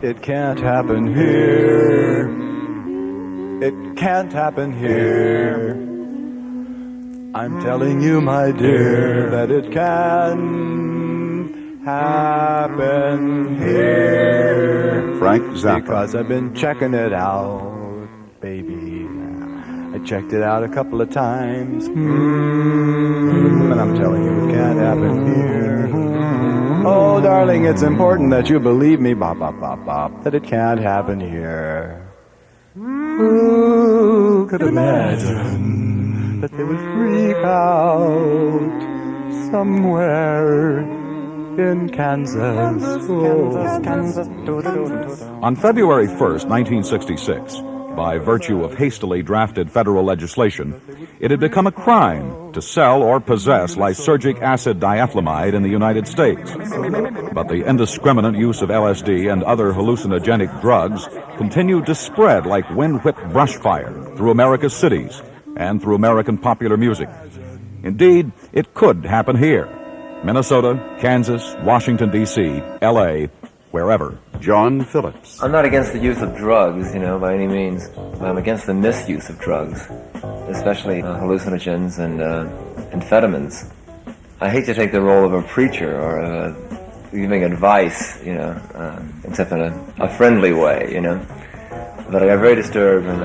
It can't happen here. It can't happen here. I'm telling you, my dear, that it can happen here. Frank Zappa. Because I've been checking it out, baby. I checked it out a couple of times. And I'm telling you, it can't happen here. Oh, darling, it's important that you believe me, bop, bop, bop, bop, that it can't happen here. Who could imagine that they would freak out somewhere in Kansas? Kansas. On February 1st, 1966, by virtue of hastily drafted federal legislation, it had become a crime to sell or possess lysergic acid diethylamide in the United States. But the indiscriminate use of LSD and other hallucinogenic drugs continued to spread like wind-whipped brush fire through America's cities and through American popular music. Indeed, it could happen here. Minnesota, Kansas, Washington, D.C., L.A., wherever. John Phillips. I'm not against the use of drugs, by any means. I'm against the misuse of drugs, especially hallucinogens and amphetamines. I hate to take the role of a preacher or giving advice, except in a friendly way, But I got very disturbed when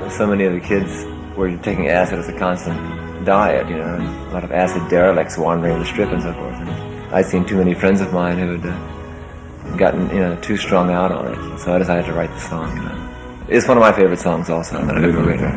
so many of the kids were taking acid as a constant diet, a lot of acid derelicts wandering the strip and so forth. And I'd seen too many friends of mine who had gotten too strung out on it, so I decided to write the song. It's one of my favorite songs also that I've ever written.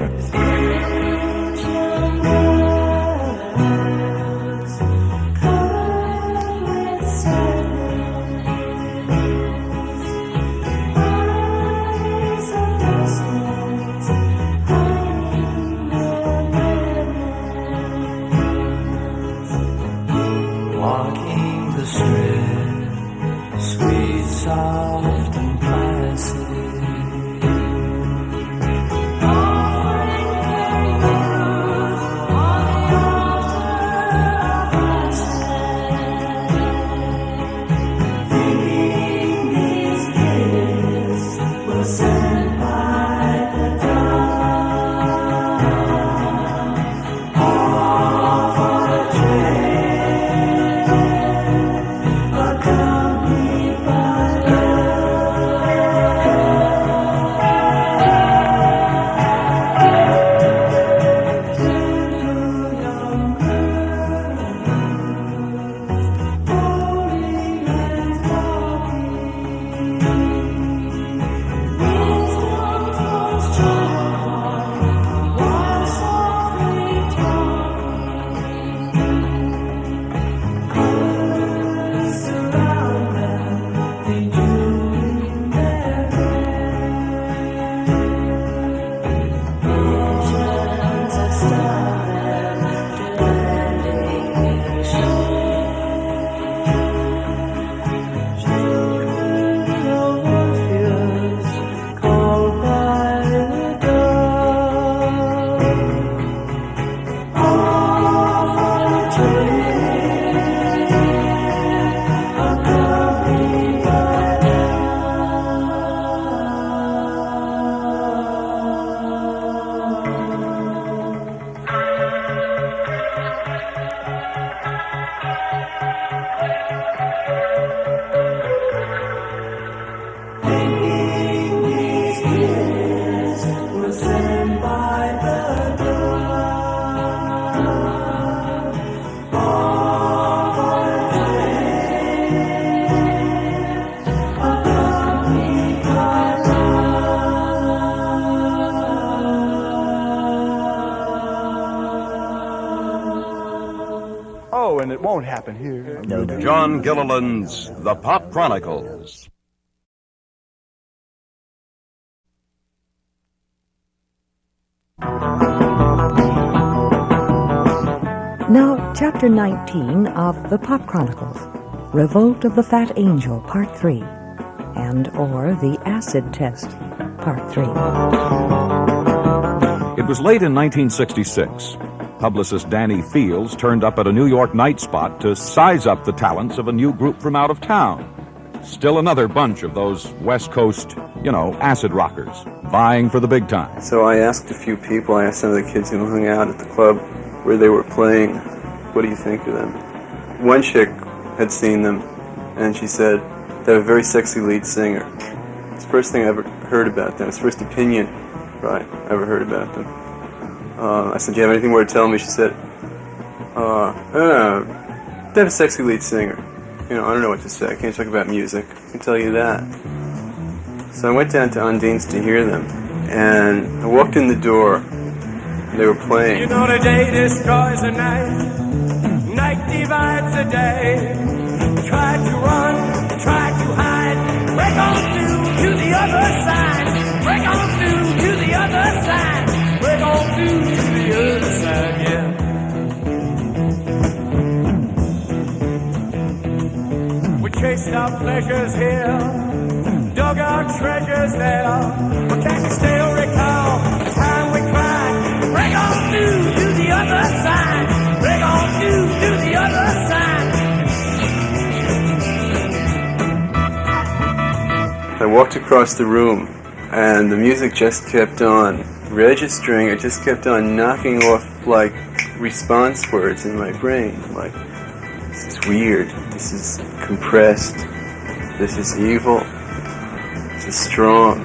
Walking the strip, sweet, soft and placid. Offering kangaroos on the altar of my thinking these gifts were sent by the dawn. Off on a train, accompanied by Oh, and it won't happen here. No. John Gilliland's The Pop Chronicles. Now, Chapter 19 of The Pop Chronicles, Revolt of the Fat Angel, Part 3, and or The Acid Test, Part 3. It was late in 1966. Publicist Danny Fields turned up at a New York night spot to size up the talents of a new group from out of town. Still another bunch of those West Coast, acid rockers, vying for the big time. So I asked a few people, I asked some of the kids who hung out at the club where they were playing, what do you think of them? One chick had seen them, and she said they have a very sexy lead singer. It's the first thing I ever heard about them. It's the first opinion I ever heard about them. I said, do you have anything more to tell me? She said, they have a sexy lead singer. I don't know what to say. I can't talk about music. I can tell you that. So I went down to Undine's to hear them, and I walked in the door, and they were playing. You know the day destroys the night, night divides the day. Try to run, try to hide, break on through to the other side, break on through to the other side, break on through to the other side, yeah. Chased our pleasures here, dug our treasures there, but can you still recall the time we cried? Break on through to the other side, break on through to the other side. I walked across the room, and the music just kept on registering. It just kept on knocking off like response words in my brain, like, this is weird, this is compressed, this is evil, this is strong,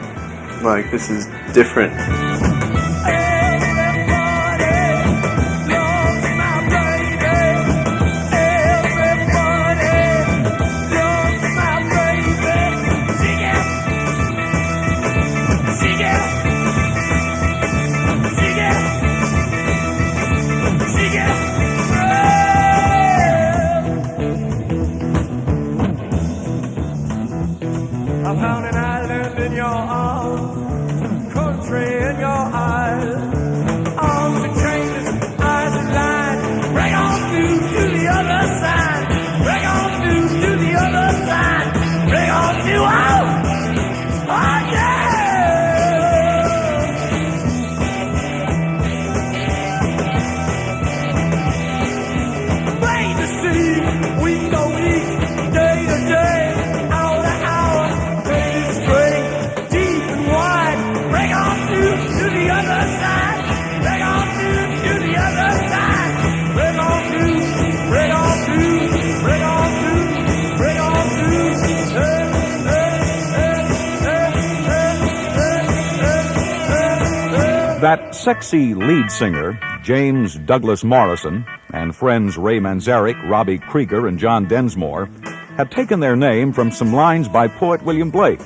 like, this is different. I found an island in your arms, country in your eyes, arms and changes, eyes and lines. Break on through to the other side, break on through to the other side, break on through, oh yeah! Wait to see, week to week, day to day, hour to hour. To the other side, break on through to the other side, break on through, break on through, break on through, break on through. That sexy lead singer, James Douglas Morrison, and friends Ray Manzarek, Robbie Krieger, and John Densmore, had taken their name from some lines by poet William Blake.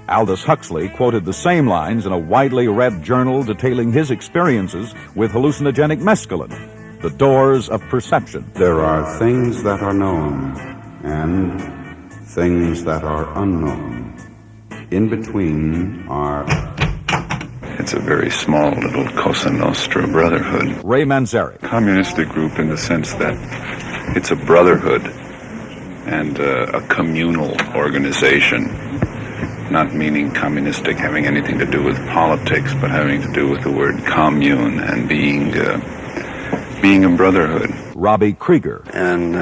Aldous Huxley quoted the same lines in a widely read journal detailing his experiences with hallucinogenic mescaline, the doors of perception. There are things that are known and things that are unknown. In between are... It's a very small little Cosa Nostra brotherhood. Ray Manzarek. Communistic group in the sense that it's a brotherhood and a communal organization. Not meaning communistic having anything to do with politics, but having to do with the word commune and being a brotherhood. Robbie Krieger. And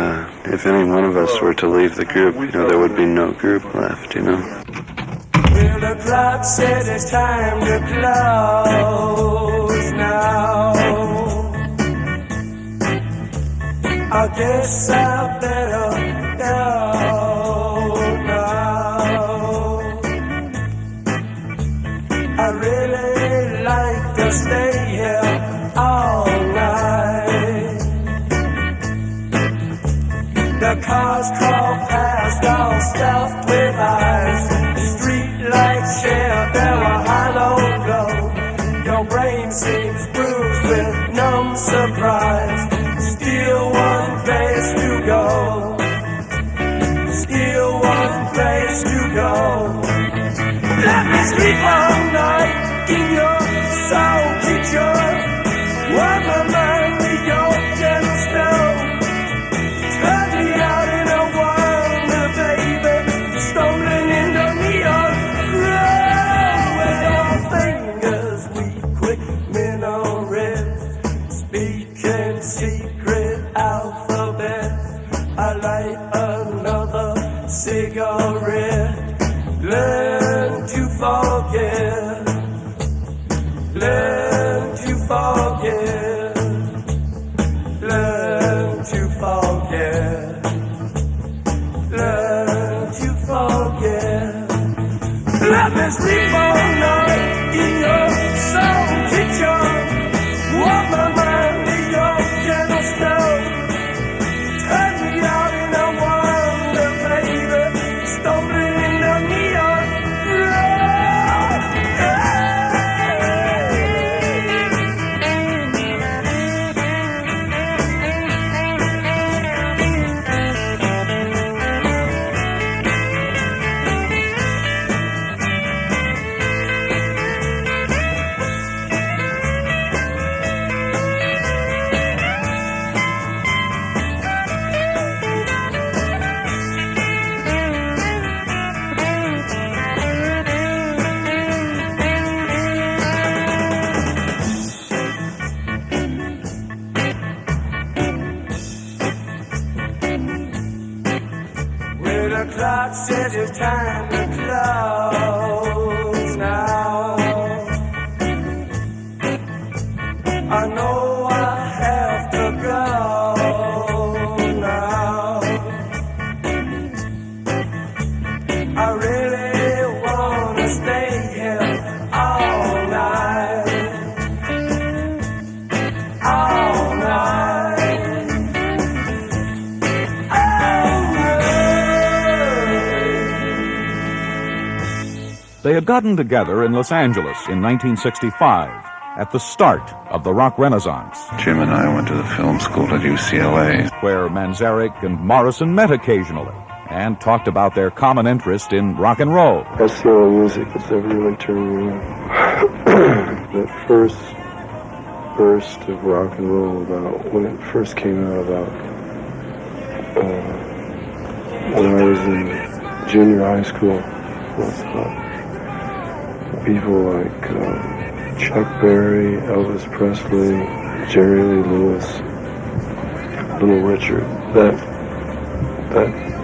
if any one of us were to leave the group, there would be no group left, Well, the clock said it's time to close now. I guess I better go now. I really like to stay here all night. The cars crawl past, all stuffed with eyes. Street lights share their hollow glow. Your brain seems bruised with numb surprise. Still one place to go. Still one place to go. Let me sleep all night in your soul teacher. Warm my mind with your gentle stone. Turn me out in a wonder, baby. Stumbling in the neon glow. With your fingers, we quick minarets. Speaking secret alphabets. I light another cigarette. learn to forget, learn to forget, learn to forget, learn to forget. Let me sleep all night in your soul kitchen. Warm my mind in your gentle snow. Turn me out in a wonder, baby. Stumbling in the neon clock says it's time to close now. I know I have to go now. I really wanna stay here all night, all night. They had gotten together in Los Angeles in 1965, at the start of the rock renaissance, Jim and I went to the film school at UCLA. where Manzarek and Morrison met occasionally and talked about their common interest in rock and roll. That's the only music that's ever really turned me on. That first burst of rock and roll, about when it first came out, about when I was in junior high school, was people like Chuck Berry, Elvis Presley, Jerry Lee Lewis, Little Richard. That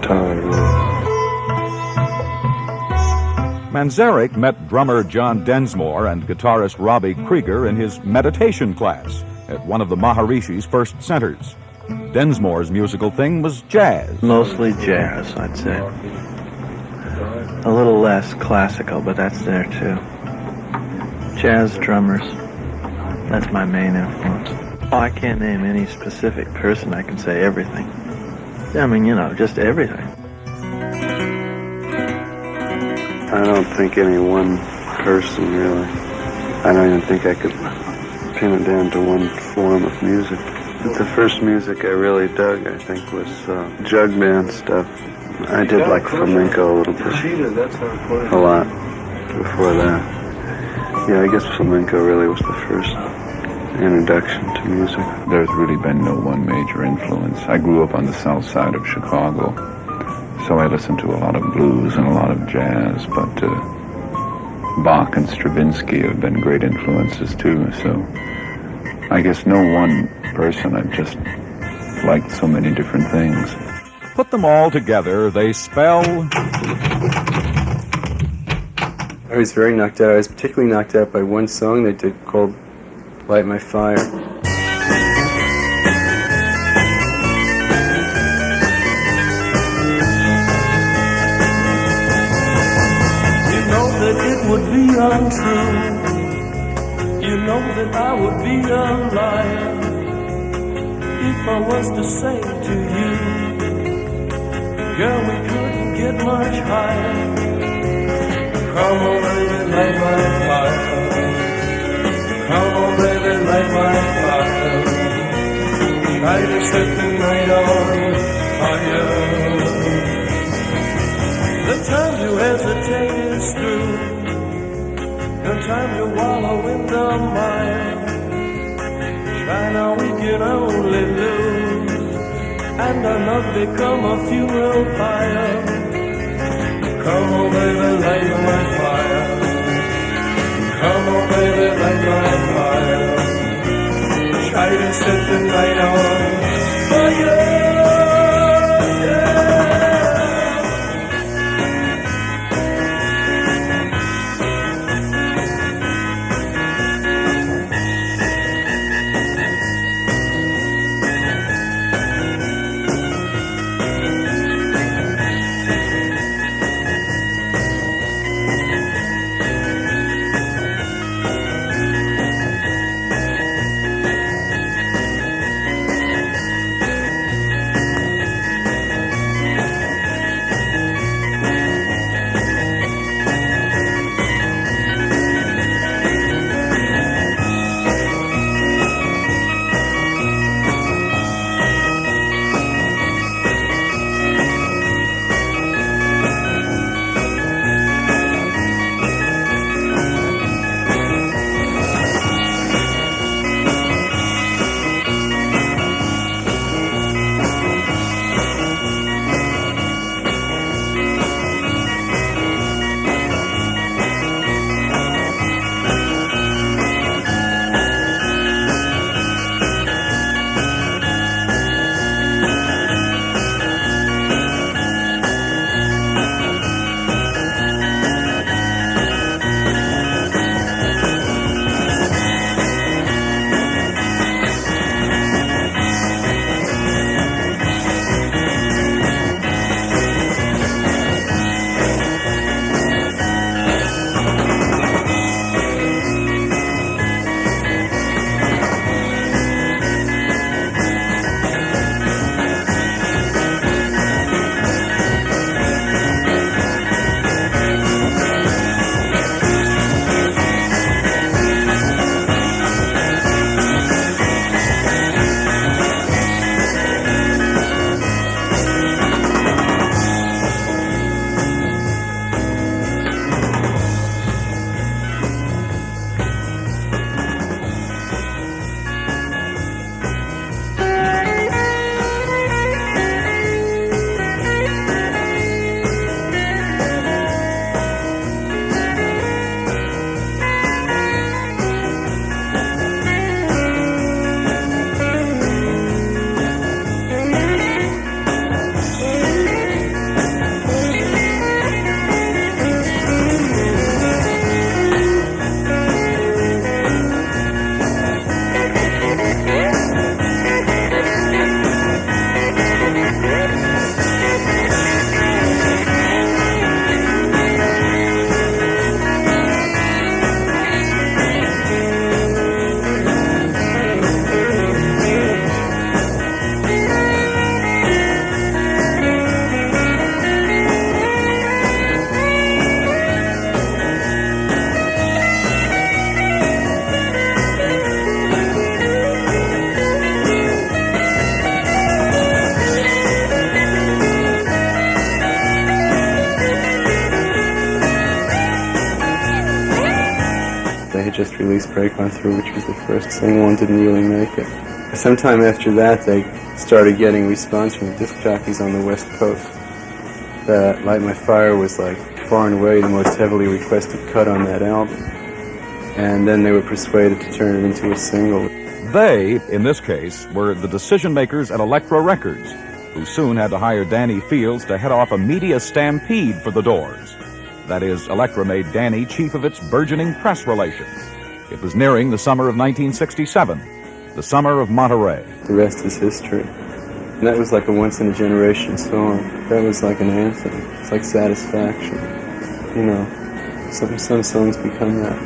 time. Manzarek met drummer John Densmore and guitarist Robbie Krieger in his meditation class at one of the Maharishi's first centers. Densmore's musical thing was jazz. Mostly jazz, I'd say. A little less classical, but that's there too. Jazz drummers, that's my main influence. Oh, I can't name any specific person. I can say everything. I mean, just everything. I don't think any one person, really. I don't even think I could pin it down to one form of music. The first music I really dug, I think, was jug band stuff. I did like flamenco a little bit. A lot before that. Yeah, I guess flamenco really was the first introduction to music. There's really been no one major influence. I grew up on the south side of Chicago, so I listened to a lot of blues and a lot of jazz, but Bach and Stravinsky have been great influences too, so I guess no one person. I've just liked so many different things. Put them all together, they spell... I was very knocked out. I was particularly knocked out by one song they did called Light My Fire. You know that it would be untrue. You know that I would be a liar if I was to say to you, girl, we couldn't get much higher. Come on, baby, light my fire. Come on, baby, light my fire. Try to set the night on fire. The time you hesitate is through. The time you wallow in the mire. Try now, we can only lose, and our love become a funeral pyre. Come on, baby, light my fire. Come on, baby, light my fire. Try to set the night on fire. had just released Break On Through, which was the first single and didn't really make it. Sometime after that, they started getting response from the disc jockeys on the West Coast that Light My Fire was like far and away the most heavily requested cut on that album. And then they were persuaded to turn it into a single. They, in this case, were the decision makers at Elektra Records, who soon had to hire Danny Fields to head off a media stampede for the Doors. That is, Elektra made Danny chief of its burgeoning press relations. It was nearing the summer of 1967, the summer of Monterrey. The rest is history. And that was like a once-in-a-generation song. That was like an anthem. It's like Satisfaction. You know, some songs become that.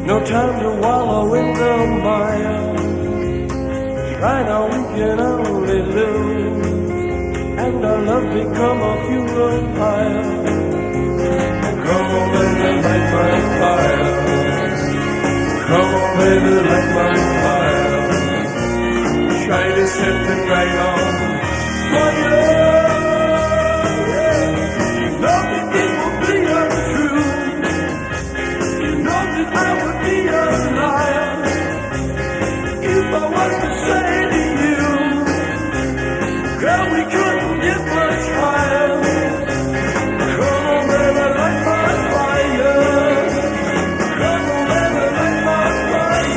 No time to wallow in the mire. Right now we can only lose, and our love become a funeral pyre. Come on, baby, light my fire. Come on, baby, light my fire. Try to set the night on fire. You know that it will be untrue. I would be a liar if I was to say to you, girl, we couldn't get much higher. Come on, baby, light my fire. Come on, baby, light my fire.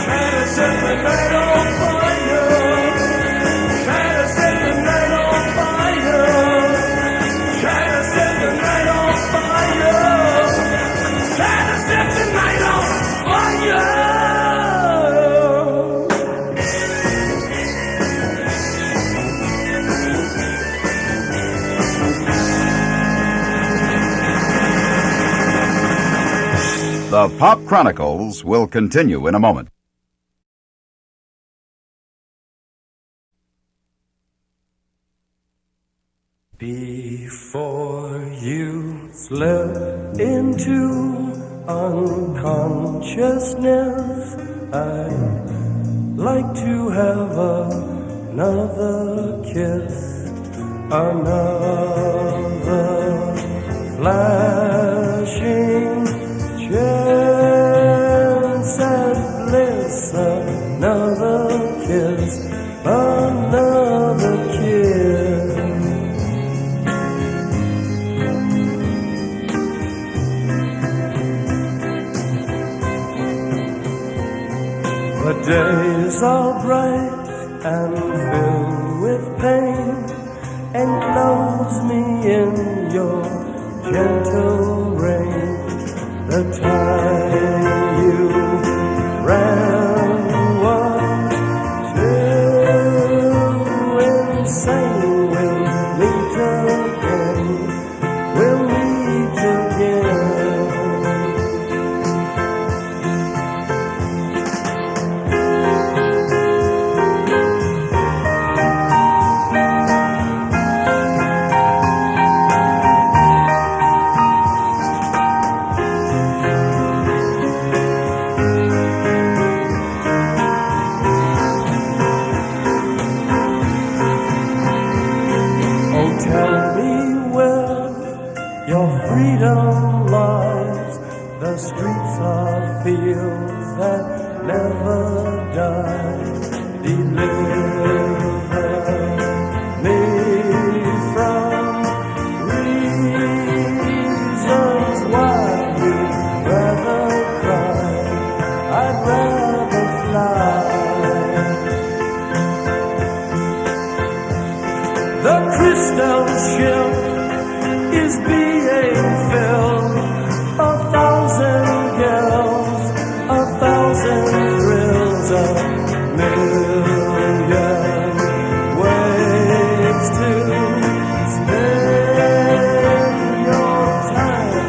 Try to set the night on fire. Try to set the night on fire. Try to set the night on fire. Try to set the night on fire. The Pop Chronicles will continue in a moment. Before you slip into unconsciousness, I'd like to have another kiss, another flashing chance at bliss, another kiss, another kiss. The days are bright and filled with pain. Enclose me in your gentle rain. The time you ran was too insane. We'll meet again. We'll meet again. The streets are fields that never die. Deliver me from reasons why you'd rather cry. I'd rather fly. The crystal ship is being filled. 1,000 girls, 1,000 thrills, 1,000,000 ways to spend your time.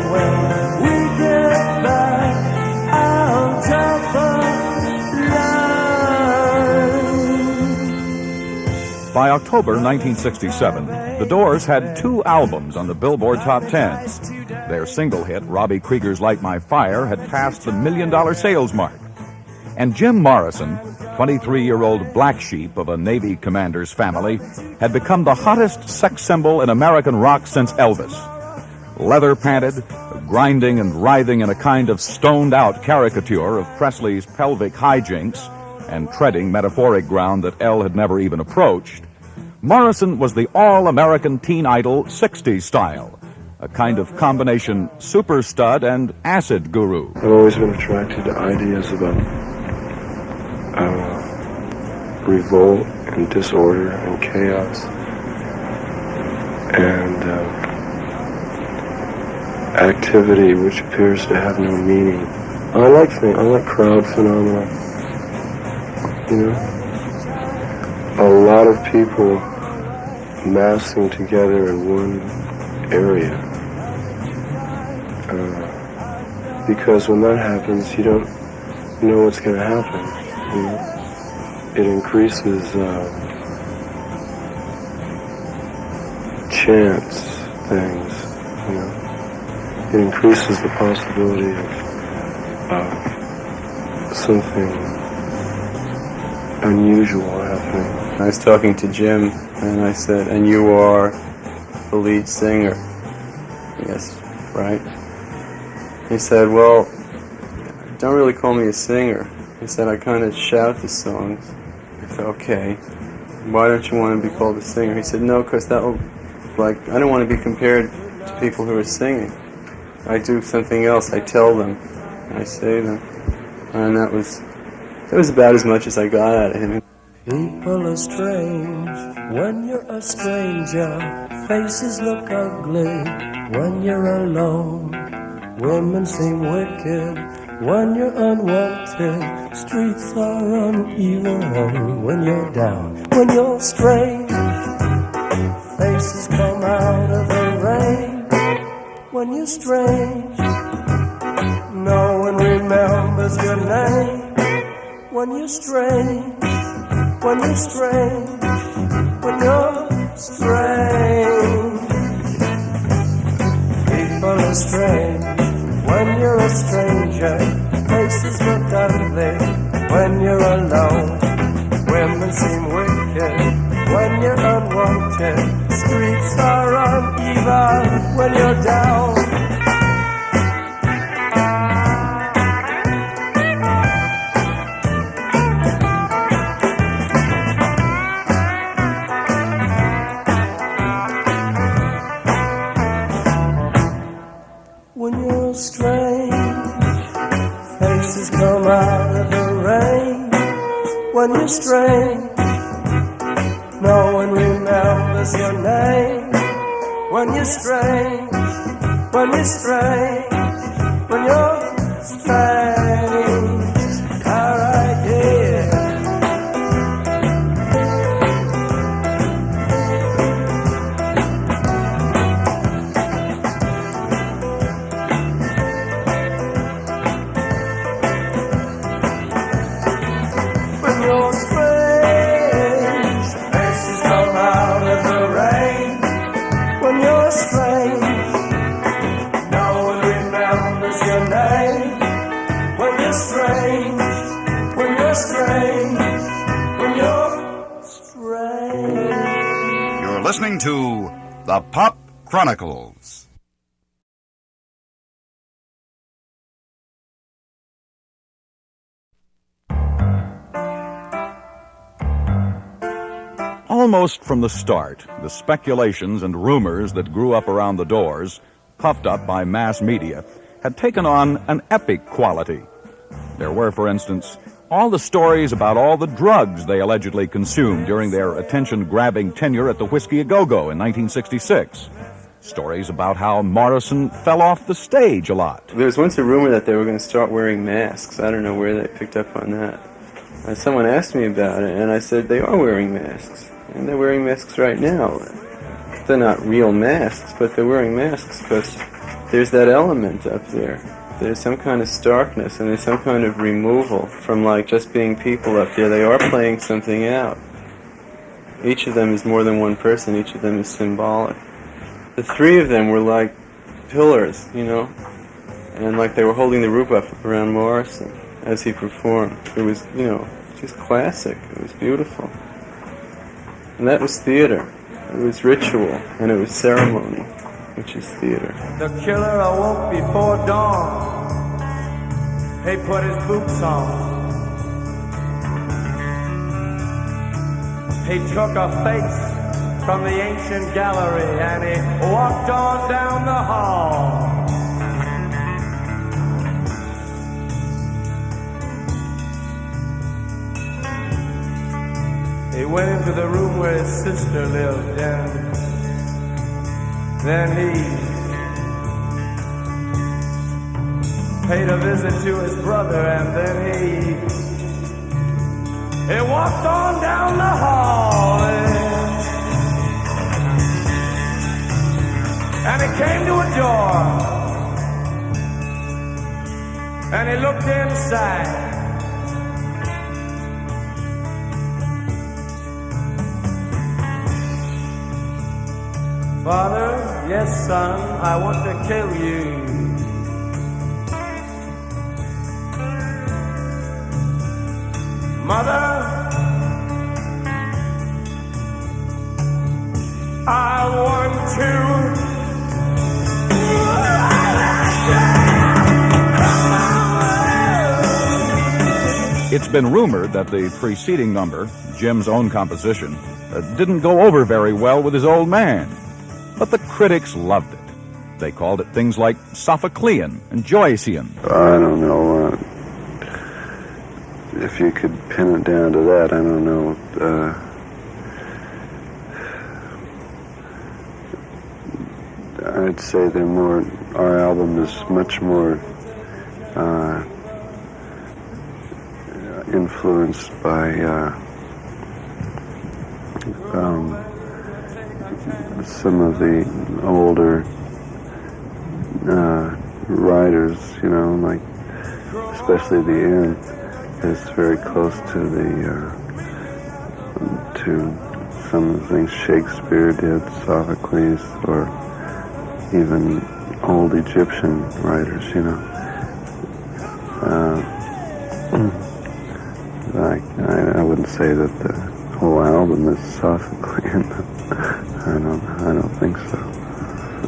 October 1967, the Doors had 2 albums on the Billboard Top 10. Their single hit, Robbie Krieger's Light My Fire, had passed the $1 million sales mark. And Jim Morrison, 23-year-old black sheep of a Navy commander's family, had become the hottest sex symbol in American rock since Elvis. Leather-panted, grinding and writhing in a kind of stoned-out caricature of Presley's pelvic hijinks and treading metaphoric ground that Elle had never even approached, Morrison was the all-American teen idol 60s style, a kind of combination super stud and acid guru. I've always been attracted to ideas about revolt and disorder and chaos and activity which appears to have no meaning. I like crowd phenomena. You know, a lot of people massing together in one area. Because when that happens, you don't know what's going to happen. You know? It increases chance things. You know, it increases the possibility of something unusual happening. I was talking to Jim, and I said, "And you are the lead singer?" "Yes." "Right?" He said, "Well, don't really call me a singer." He said, "I kind of shout the songs." I said, "Okay, why don't you want to be called a singer?" He said, "No, because that will, I don't want to be compared to people who are singing. I do something else. I tell them, I say them." And that was about as much as I got out of him. People are strange when you're a stranger. Faces look ugly when you're alone. Women seem wicked when you're unwanted. Streets are uneven when you're down. When you're strange, faces come out of the rain. When you're strange, no one remembers your name. When you're strange, when you're strange, when you're strange. People are strange when you're a stranger. Faces look ugly when you're alone. Women seem wicked when you're unwanted. Streets are uneven when you're down. When you're strange, faces come out of the rain. When you're strange, no one remembers your name. When you're strange, when you're strange, when you're strange. Alright, yeah. You're strange, faces come out of the rain. When you're strange, no one remembers your name. When you're strange, when you're strange, when you're strange. You're listening to the Pop Chronicles. Almost from the start, the speculations and rumors that grew up around the Doors, puffed up by mass media, had taken on an epic quality. There were, for instance, all the stories about all the drugs they allegedly consumed during their attention-grabbing tenure at the Whiskey A Go-Go in 1966. Stories about how Morrison fell off the stage a lot. There was once a rumor that they were going to start wearing masks. I don't know where they picked up on that. Someone asked me about it, and I said they are wearing masks. And they're wearing masks right now. They're not real masks, but they're wearing masks because there's that element up there. There's some kind of starkness, and there's some kind of removal from just being people up there. They are playing something out. Each of them is more than one person. Each of them is symbolic. The three of them were like pillars, you know, and like they were holding the roof up around Morrison as he performed. It was, you know, just classic. It was beautiful. And that was theater. It was ritual, and it was ceremony, which is theater. The killer awoke before dawn. He put his boots on. He took a face from the ancient gallery and he walked on down the hall. He went into the room where his sister lived, and then he paid a visit to his brother, and then he walked on down the hall, and he came to a door, and he looked inside. Father, yes, son, I want to kill you. Mother, I want to. It's been rumored that the preceding number, Jim's own composition, didn't go over very well with his old man. But the critics loved it. They called it things like Sophoclean and Joycean. I don't know. If you could pin it down to that, I don't know. I'd say they're more. Our album is much more influenced by some of the older writers, you know, like especially the end is very close to to some of the things Shakespeare did, Sophocles, or even old Egyptian writers, you know. I wouldn't say that the whole album is Sophoclean. I don't think so.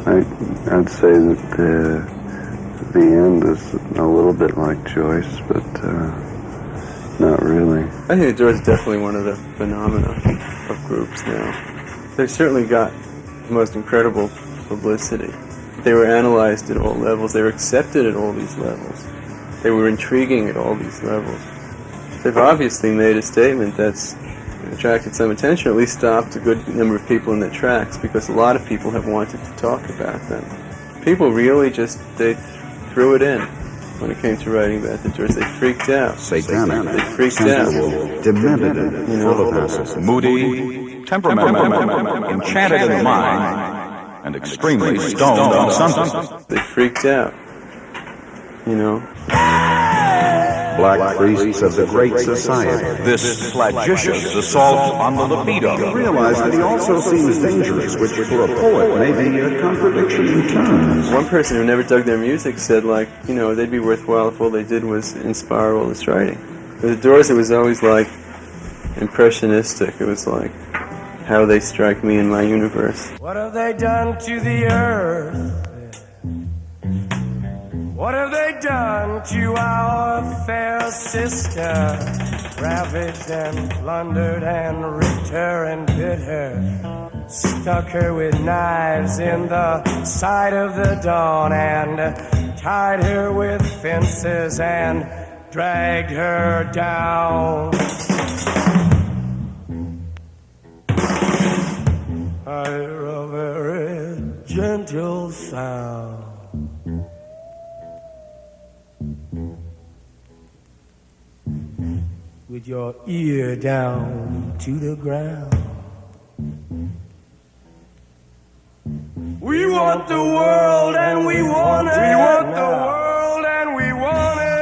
I'd say that the end is a little bit like Joyce, but not really. I think the Doors is definitely one of the phenomena of groups now. They certainly got the most incredible publicity. They were analyzed at all levels. They were accepted at all these levels. They were intriguing at all these levels. They've obviously made a statement that's attracted some attention, or at least stopped a good number of people in their tracks, because a lot of people have wanted to talk about them. People really they threw it in when it came to writing about the Doors. They freaked out. Satanic, they freaked out. demented, full of acid, Moody, temperamental, enchanted in the mind, and extremely stoned on something. They freaked out. You know? black priests of the Great Society. This flagitious assault on the libido. You realize that he also seems dangerous, which for a poet may be a contradiction in terms. One person who never dug their music said, like, you know, they'd be worthwhile if all they did was inspire all this writing. With the Doors, it was always like impressionistic. It was like how they strike me in my universe. What have they done to the earth? What have they done to our fair sister? Ravaged and plundered and ripped her and bit her, stuck her with knives in the side of the dawn, and tied her with fences and dragged her down. I hear a very gentle sound. With your ear down to the ground. We want the world and we want it. We want the world and we want it.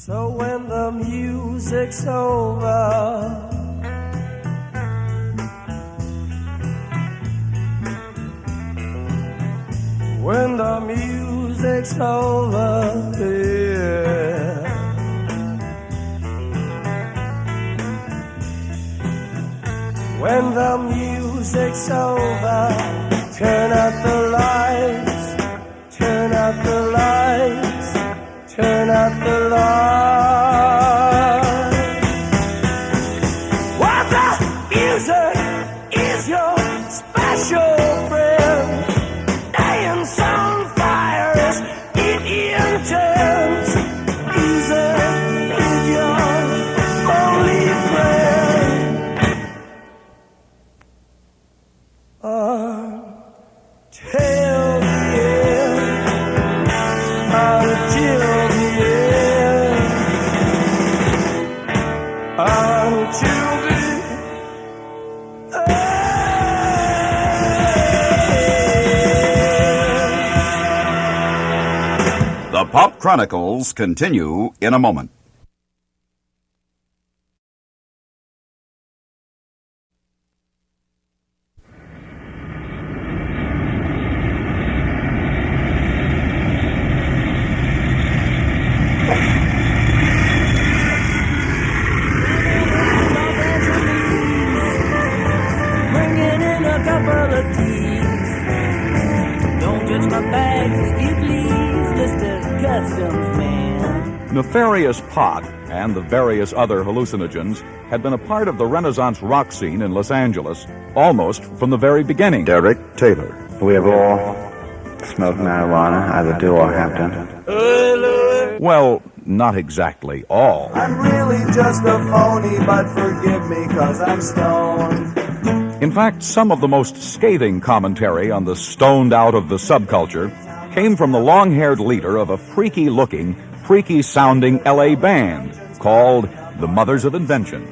So when the music's over, when the music's over, yeah. When the music's over, turn out the lights, turn out the lights, turn out the lights. While the music is your special friend, dance on fire is intense. Music is your only friend. Till the end, until the end, until the end. The Pop Chronicles continue in a moment. Bringing in a couple of teas. Don't judge my bags if you please, Mr. Customs Man. Nefarious pot and the various other hallucinogens had been a part of the Renaissance rock scene in Los Angeles almost from the very beginning. Derek Taylor. We have all smoked marijuana, either do or have done. Well, not exactly all. I'm really just a phony, but forgive me 'cause I'm stoned. In fact, some of the most scathing commentary on the stoned out of the subculture came from the long-haired leader of a freaky-looking, freaky-sounding LA band called the Mothers of Invention.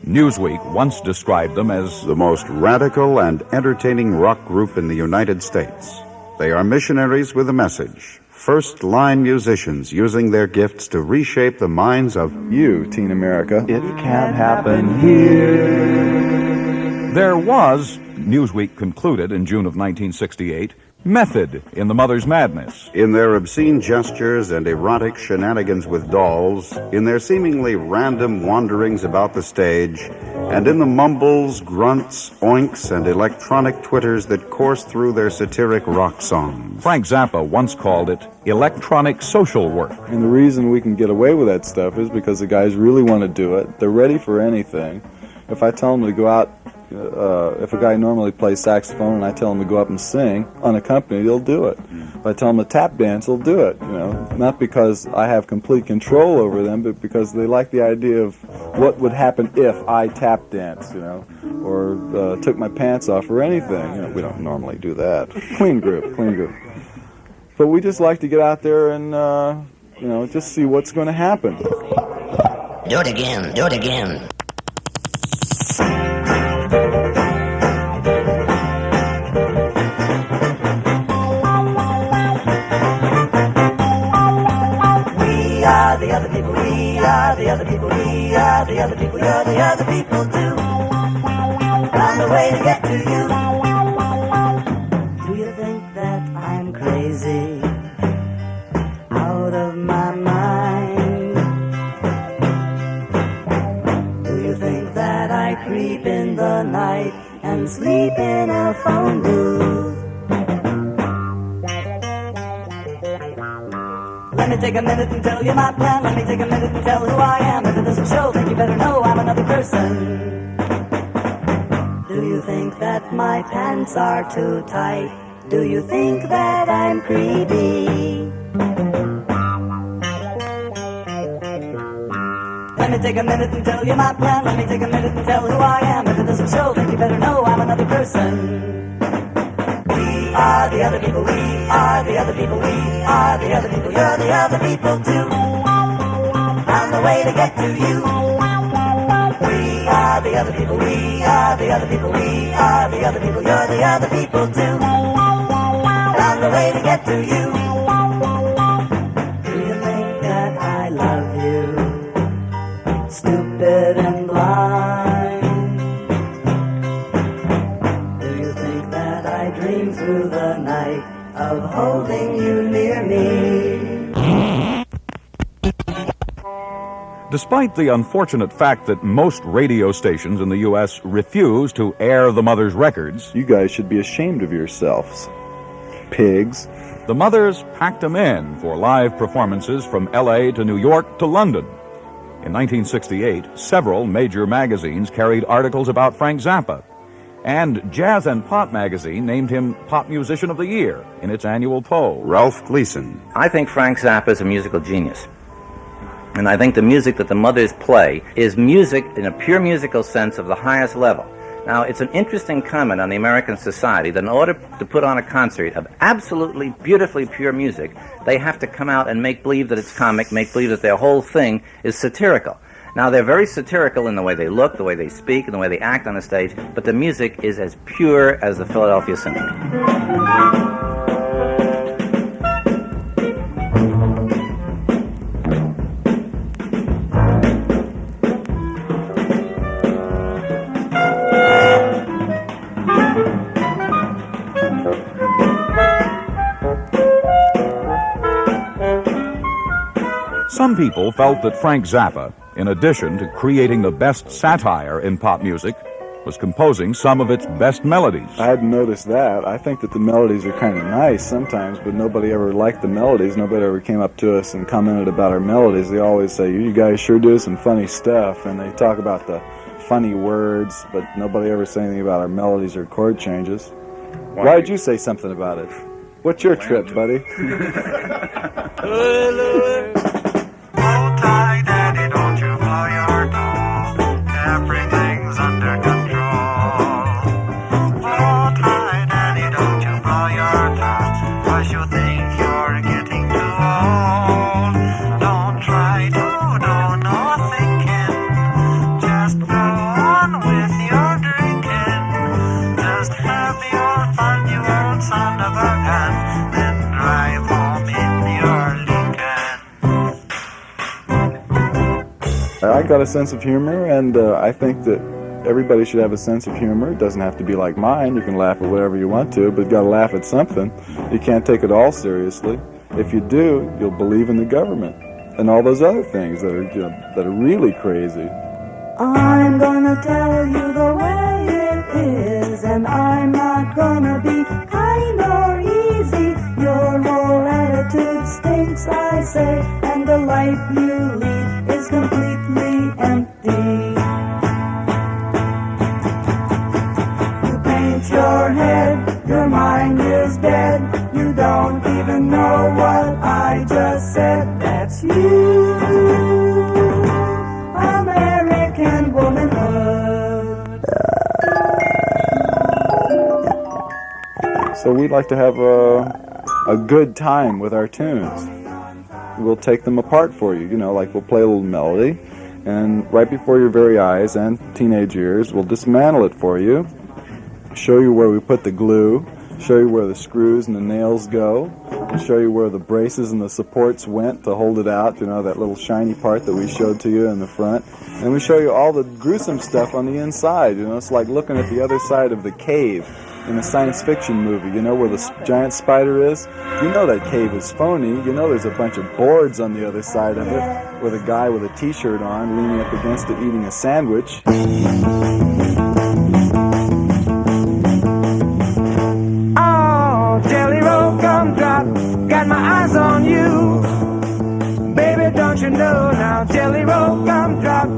Newsweek once described them as The most radical and entertaining rock group in the United States. They are missionaries with a message. First-line musicians using their gifts to reshape the minds of You, Teen America. It can't happen here. There was, Newsweek concluded in June of 1968, method in the Mother's Madness. in their obscene gestures and erotic shenanigans with dolls, in their seemingly random wanderings about the stage, and in the mumbles, grunts, oinks, and electronic twitters that course through their satiric rock songs. Frank Zappa once called it electronic social work. And the reason we can get away with that stuff is because the guys really want to do it. They're ready for anything. If I tell them to go out, if a guy normally plays saxophone and I tell him to go up and sing unaccompanied, he'll do it. If I tell him to tap dance, he'll do it. Not because I have complete control over them, but because they like the idea of what would happen if I tap danced, or took my pants off or anything. We don't normally do that. Clean group. But we just like to get out there and just see what's going to happen. Do it again. We are the other people, we are the other people, we are the other people, you're the other people too. Find a way to get to you. Do you think that I'm crazy? Out of my mind? Do you think that I creep in the night and sleep in a phone booth? Let me take a minute and tell you my plan. Let me take a minute and tell who I am. If it doesn't show, then you better know I'm another person. Do you think that my pants are too tight? Do you think that I'm creepy? Let me take a minute and tell you my plan. Let me take a minute and tell who I am. If it doesn't show, then you better know I'm another person. We are the other people, we are the other people, we are the other people, you're the other people too. Found a way to get to you. We are the other people, we are the other people, we are the other people, you're the other people too. Found a way to get to you. Do you think that I love you? of holding you near me. Despite the unfortunate fact that most radio stations in the U.S. refuse to air the Mothers' records, you guys should be ashamed of yourselves. Pigs. The Mothers packed them in for live performances from L.A. to New York to London. In 1968, several major magazines carried articles about Frank Zappa, and Jazz and Pop magazine named him Pop Musician of the Year in its annual poll. Ralph Gleason. I think Frank Zappa is a musical genius. And I think the music that the Mothers play is music in a pure musical sense of the highest level. Now, it's an interesting comment on the American society that in order to put on a concert of absolutely beautifully pure music, they have to come out and make believe that it's comic, make believe that their whole thing is satirical. Now, they're very satirical in the way they look, the way they speak, and the way they act on the stage, but the music is as pure as the Philadelphia Symphony. Some people felt that Frank Zappa, in addition to creating the best satire in pop music, was composing some of its best melodies. I hadn't noticed that. I think that the melodies are kind of nice sometimes, but nobody ever liked the melodies. Nobody ever came up to us and commented about our melodies. They always say, you guys sure do some funny stuff, and they talk about the funny words, but nobody ever said anything about our melodies or chord changes. Why did you say something about it? What's your trip, buddy? Tight, Daddy, don't you blow your top. Everything's under control. Hold tight, Daddy, don't you blow your top. 'Cause you think you're getting too old. Don't try to do no thinking. Just go on with your drinking. Just have your fun, you old son of a gun. Then drive home in your Lincoln. I got a sense of humor, and I think that everybody should have a sense of humor. It doesn't have to be like mine. You can laugh at whatever you want to, but you got to laugh at something. You can't take it all seriously. If you do, you'll believe in the government and all those other things that are really crazy. I'm gonna tell you the way it is, and I'm not gonna be kind or easy. Your whole attitude stinks, I say, and the life you lead is completely empty. You paint your head, your mind is dead. You don't even know what I just said. That's you, American womanhood. So we'd like to have a good time with our tunes. We'll take them apart for you, like we'll play a little melody, and right before your very eyes and teenage ears, we'll dismantle it for you, show you where we put the glue, show you where the screws and the nails go, and show you where the braces and the supports went to hold it out, that little shiny part that we showed to you in the front. And we show you all the gruesome stuff on the inside. It's like looking at the other side of the cave in a science fiction movie, where the giant spider is. That cave is phony. There's a bunch of boards on the other side of it with a guy with a t-shirt on leaning up against it eating a sandwich. Oh, Jelly Roll Gumdrop, got my eyes on you. Baby, don't you know now, Jelly Roll Gumdrop,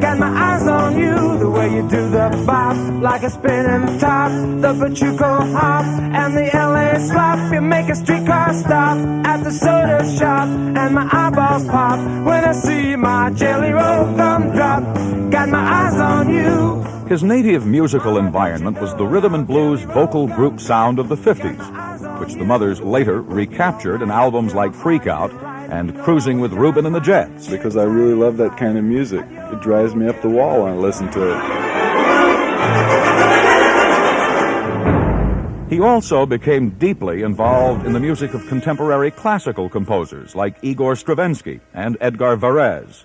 got my eyes on you. The way you do the bop, like a spinning top, the Pachuco hop, and the LA slop. You make a streetcar stop at the soda shop, and my eyeballs pop when I see my Jelly Roll Gumdrop, got my eyes on you. His native musical environment was the rhythm and blues vocal group sound of the 50s, which the Mothers later recaptured in albums like Freak Out and Cruising with Reuben and the Jets. Because I really love that kind of music. It drives me up the wall when I listen to it. He also became deeply involved in the music of contemporary classical composers like Igor Stravinsky and Edgar Varese.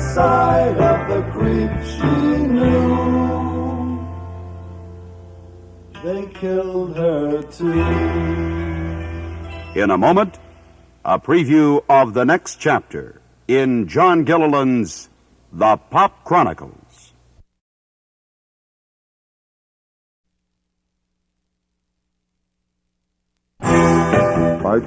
side of the creek she knew. They killed her too. In a moment, a preview of the next chapter in John Gilliland's The Pop Chronicles. I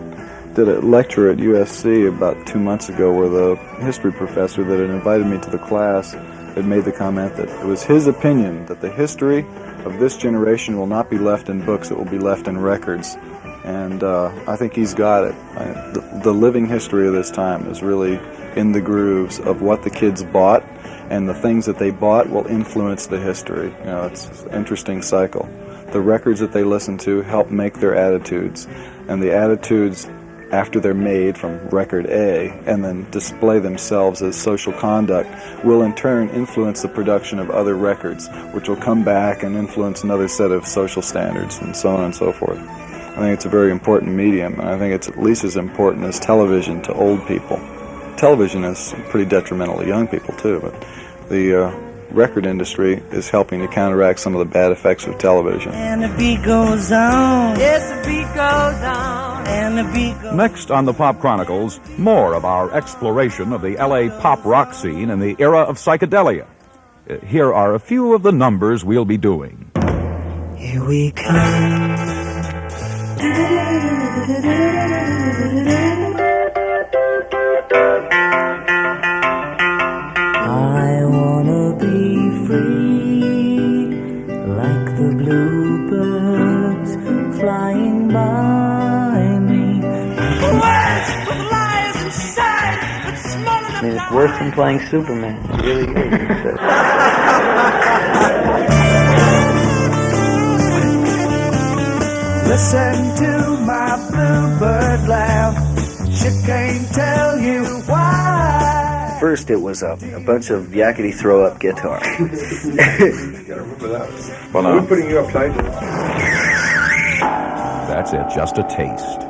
did a lecture at USC about 2 months ago where the history professor that had invited me to the class had made the comment that it was his opinion that the history of this generation will not be left in books, it will be left in records. And I think he's got it. The living history of this time is really in the grooves of what the kids bought, and the things that they bought will influence the history. You know, it's an interesting cycle. The records that they listen to help make their attitudes, and the attitudes after they're made from record A and then display themselves as social conduct will in turn influence the production of other records, which will come back and influence another set of social standards and so on and so forth. I think it's a very important medium, and I think it's at least as important as television to old people. Television is pretty detrimental to young people too, but the record industry is helping to counteract some of the bad effects of television. And the beat goes on. Yes, the beat goes on. And the beat goes on. Next on the Pop Chronicles, more of our exploration of the LA pop rock scene in the era of psychedelia. Here are a few of the numbers we'll be doing. Here we come. I wanna be free, like the bluebirds flying by me. I mean, it's worse than playing Superman. It really is. Listen to my bluebird laugh. She can't tell you why. First, it was a bunch of yakety throw-up guitar. Well, Are we putting you upside? That's it, just a taste.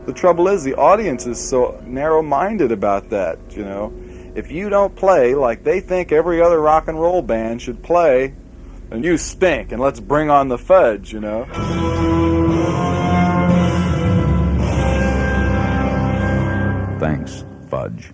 The trouble is, the audience is so narrow-minded about that, you know. If you don't play like they think every other rock and roll band should play, then you stink, and let's bring on the fudge, you know. Thanks, Fudge.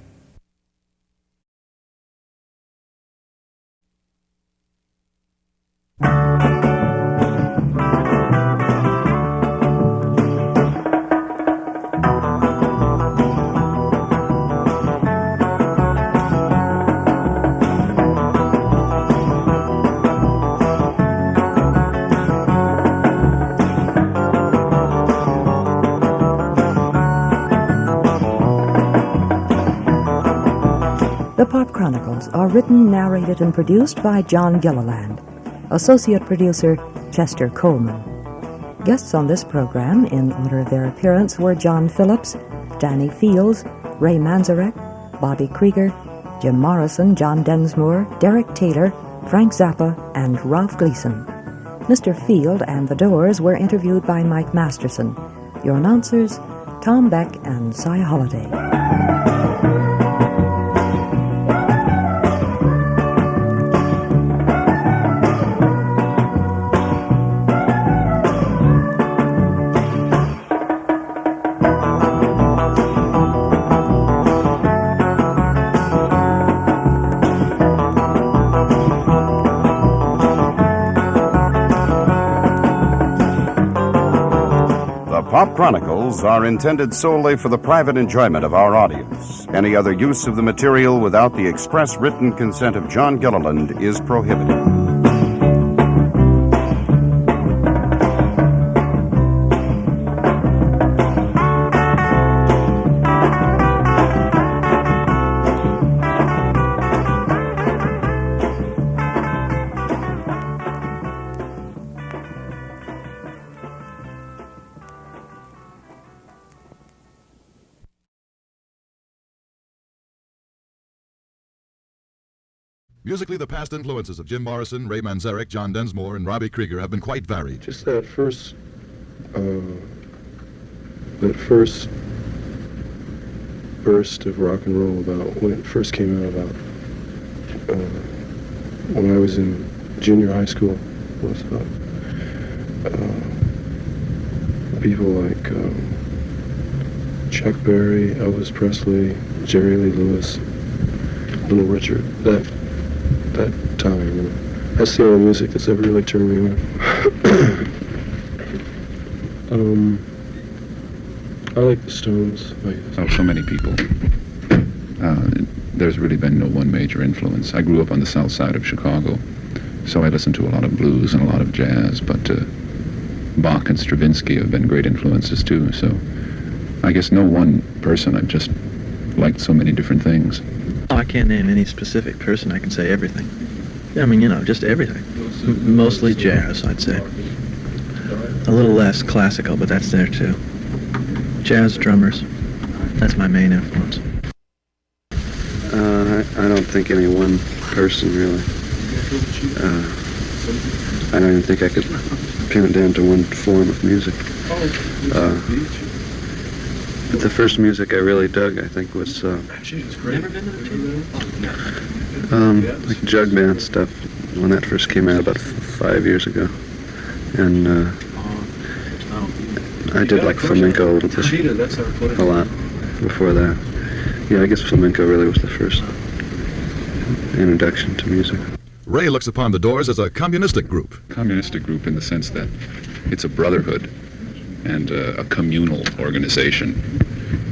The Pop Chronicles are written, narrated, and produced by John Gilliland. Associate producer, Chester Coleman. Guests on this program, in order of their appearance, were John Phillips, Danny Fields, Ray Manzarek, Bobby Krieger, Jim Morrison, John Densmore, Derek Taylor, Frank Zappa, and Ralph Gleason. Mr. Field and the Doors were interviewed by Mike Masterson. Your announcers, Tom Beck and Cy Holliday. Pop Chronicles are intended solely for the private enjoyment of our audience. Any other use of the material without the express written consent of John Gilliland is prohibited. Musically, the past influences of Jim Morrison, Ray Manzarek, John Densmore, and Robbie Krieger have been quite varied. Just that first burst of rock and roll about when it first came out, about when I was in junior high school, was people like Chuck Berry, Elvis Presley, Jerry Lee Lewis, Little Richard. That time, you know. That's the only music that's ever really turned me on. I like the Stones. Oh, so many people. There's really been no one major influence. I grew up on the south side of Chicago, so I listened to a lot of blues and a lot of jazz, but Bach and Stravinsky have been great influences too, so I guess no one person. I've just liked so many different things. Oh, I can't name any specific person. I can say everything. I mean, you know, just everything. Mostly jazz, I'd say. A little less classical, but that's there too. Jazz drummers. That's my main influence. I don't think any one person really. I don't even think I could pin it down to one form of music. But the first music I really dug, I think, was like jug band stuff when that first came out about 5 years ago, and I did like flamenco a little bit, a lot before that. Yeah, I guess flamenco really was the first introduction to music. Ray looks upon the Doors as a communistic group. Communistic group in the sense that it's a brotherhood and a communal organization,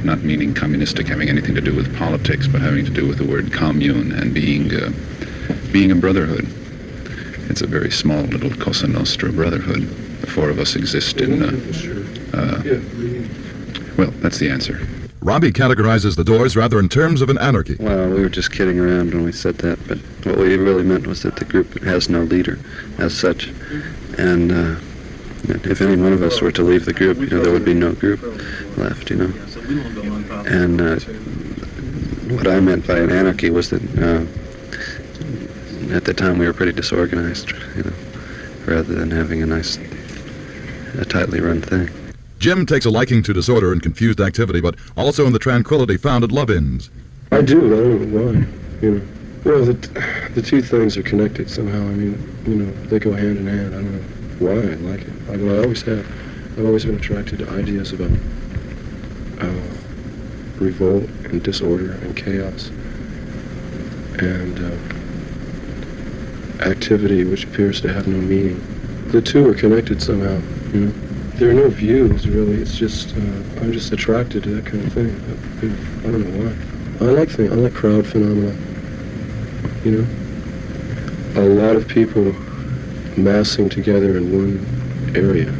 not meaning communistic having anything to do with politics, but having to do with the word commune and being a brotherhood. It's a very small little Cosa Nostra brotherhood. The four of us exist in, well, that's the answer. Robbie categorizes the Doors rather in terms of an anarchy. Well, we were just kidding around when we said that, but what we really meant was that the group has no leader as such, and if any one of us were to leave the group, you know, there would be no group left, you know. And what I meant by an anarchy was that at the time we were pretty disorganized, you know, rather than having a tightly run thing. Jim takes a liking to disorder and confused activity, but also in the tranquility found at Love-Ins. I do, I don't know why, you know. Well, the two things are connected somehow. I mean, you know, they go hand in hand. I don't know why I like it. I always have. I've always been attracted to ideas about revolt and disorder and chaos and activity which appears to have no meaning. The two are connected somehow, you know. There are no views, really. It's just, I'm just attracted to that kind of thing. I don't know why. I like crowd phenomena, you know. A lot of people massing together in one area.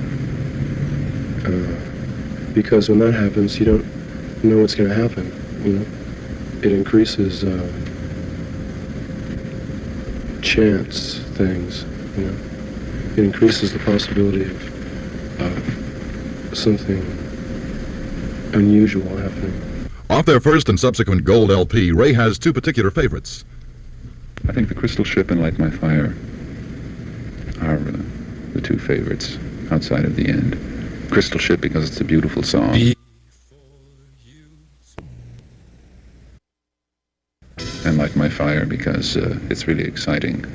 Because when that happens, you don't know what's going to happen, you know. It increases chance things, you know. It increases the possibility of something unusual happening. Off their first and subsequent gold LP, Ray has two particular favorites. I think The Crystal Ship and Light My Fire are the two favorites outside of the end. Crystal Ship because it's a beautiful song. And Light My Fire because it's really exciting.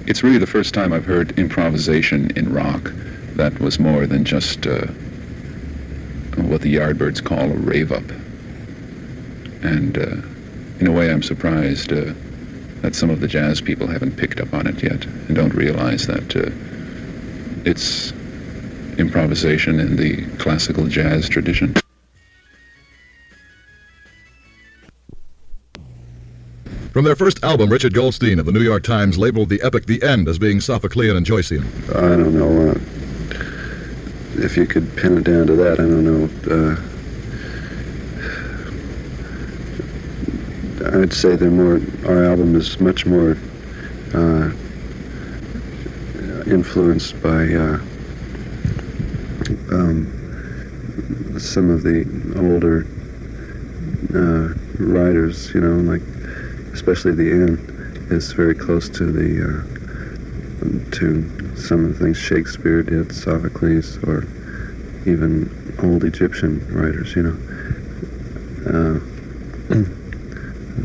It's really the first time I've heard improvisation in rock that was more than just what the Yardbirds call a rave-up. And in a way I'm surprised that some of the jazz people haven't picked up on it yet and don't realize that it's improvisation in the classical jazz tradition. From their first album, Richard Goldstein of the New York Times labeled the epic The End as being Sophoclean and Joycean. I don't know. If you could pin it down to that, I don't know. I'd say our album is much more influenced by some of the older writers, you know, like especially The End is very close to to some of the things Shakespeare did, Sophocles, or even old Egyptian writers, you know.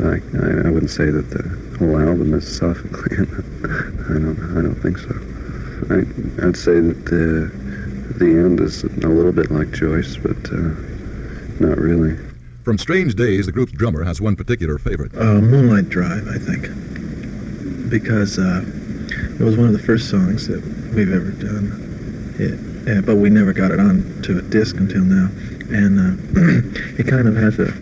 I wouldn't say that the whole album is Sophoclean. I don't think so. I'd say that the end is a little bit like Joyce, but not really. From Strange Days, the group's drummer has one particular favorite. Moonlight Drive, I think, because it was one of the first songs that we've ever done. But we never got it on to a disc until now, and it kind of has a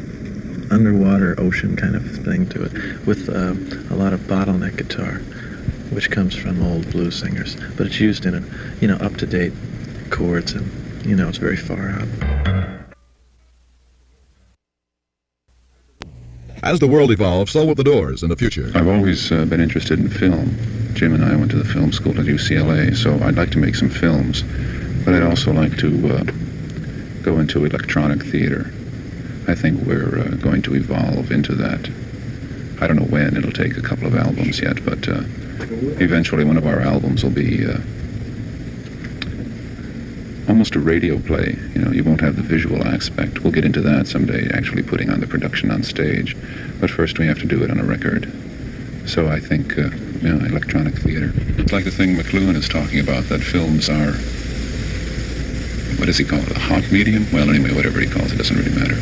underwater ocean kind of thing to it, with a lot of bottleneck guitar, which comes from old blues singers, but it's used in up-to-date chords, and it's very far out. As the world evolves, so will the Doors in the future. I've always been interested in film. Jim and I went to the film school at UCLA, so I'd like to make some films, but I'd also like to go into electronic theater. I think we're going to evolve into that. I don't know when. It'll take a couple of albums yet, but eventually one of our albums will be almost a radio play. You won't have the visual aspect. We'll get into that someday, actually putting on the production on stage. But first we have to do it on a record. So I think, electronic theater. It's like the thing McLuhan is talking about, that films are, what does he call it, a hot medium? Well, anyway, whatever he calls it, doesn't really matter.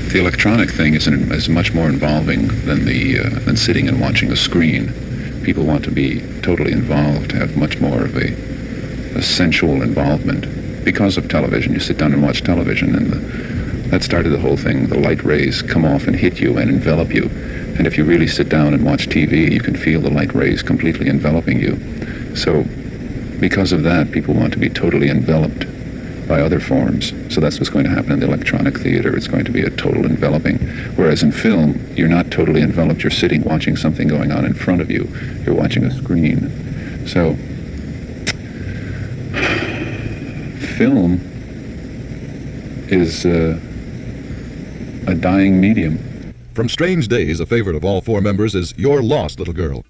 The electronic thing is much more involving than sitting and watching a screen. People want to be totally involved, have much more of a sensual involvement. Because of television, you sit down and watch television, and that started the whole thing. The light rays come off and hit you and envelop you. And if you really sit down and watch TV, you can feel the light rays completely enveloping you. So because of that, people want to be totally enveloped by other forms. So that's what's going to happen in the electronic theater. It's going to be a total enveloping. Whereas in film, you're not totally enveloped. You're sitting watching something going on in front of you. You're watching a screen. So film is a dying medium. From Strange Days, a favorite of all four members is Your Lost Little Girl.